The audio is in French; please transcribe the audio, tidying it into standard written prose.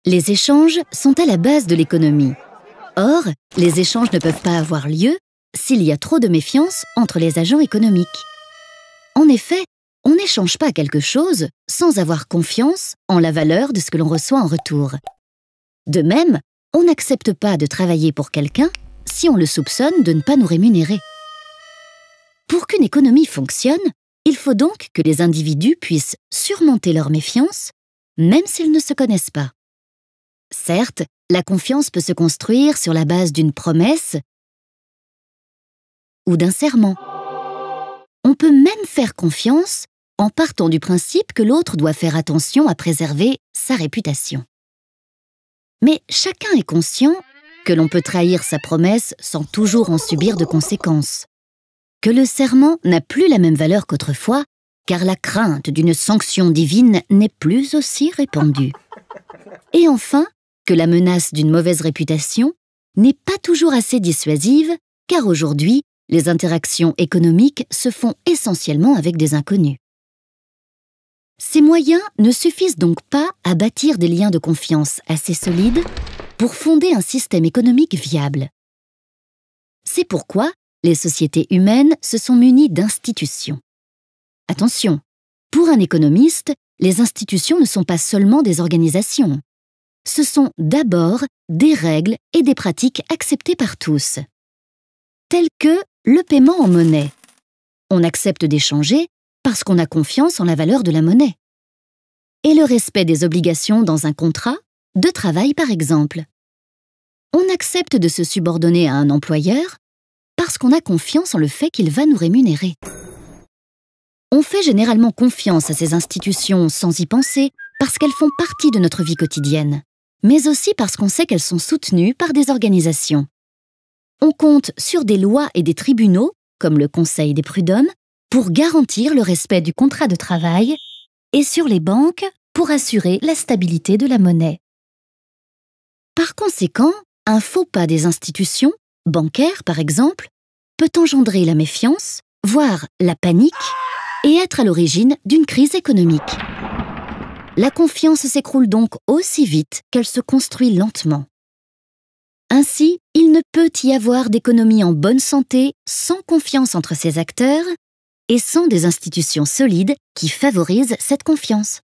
Les échanges sont à la base de l'économie. Or, les échanges ne peuvent pas avoir lieu s'il y a trop de méfiance entre les agents économiques. En effet, on n'échange pas quelque chose sans avoir confiance en la valeur de ce que l'on reçoit en retour. De même, on n'accepte pas de travailler pour quelqu'un si on le soupçonne de ne pas nous rémunérer. Pour qu'une économie fonctionne, il faut donc que les individus puissent surmonter leur méfiance, même s'ils ne se connaissent pas. Certes, la confiance peut se construire sur la base d'une promesse ou d'un serment. On peut même faire confiance en partant du principe que l'autre doit faire attention à préserver sa réputation. Mais chacun est conscient que l'on peut trahir sa promesse sans toujours en subir de conséquences, que le serment n'a plus la même valeur qu'autrefois, car la crainte d'une sanction divine n'est plus aussi répandue. Et enfin, que la menace d'une mauvaise réputation n'est pas toujours assez dissuasive, car aujourd'hui, les interactions économiques se font essentiellement avec des inconnus. Ces moyens ne suffisent donc pas à bâtir des liens de confiance assez solides pour fonder un système économique viable. C'est pourquoi les sociétés humaines se sont munies d'institutions. Attention, pour un économiste, les institutions ne sont pas seulement des organisations. Ce sont d'abord des règles et des pratiques acceptées par tous, telles que le paiement en monnaie. On accepte d'échanger parce qu'on a confiance en la valeur de la monnaie. Et le respect des obligations dans un contrat de travail, par exemple. On accepte de se subordonner à un employeur parce qu'on a confiance en le fait qu'il va nous rémunérer. On fait généralement confiance à ces institutions sans y penser parce qu'elles font partie de notre vie quotidienne, mais aussi parce qu'on sait qu'elles sont soutenues par des organisations. On compte sur des lois et des tribunaux, comme le Conseil des prud'hommes, pour garantir le respect du contrat de travail et sur les banques pour assurer la stabilité de la monnaie. Par conséquent, un faux pas des institutions, bancaires par exemple, peut engendrer la méfiance, voire la panique, et être à l'origine d'une crise économique. La confiance s'écroule donc aussi vite qu'elle se construit lentement. Ainsi, il ne peut y avoir d'économie en bonne santé sans confiance entre ses acteurs et sans des institutions solides qui favorisent cette confiance.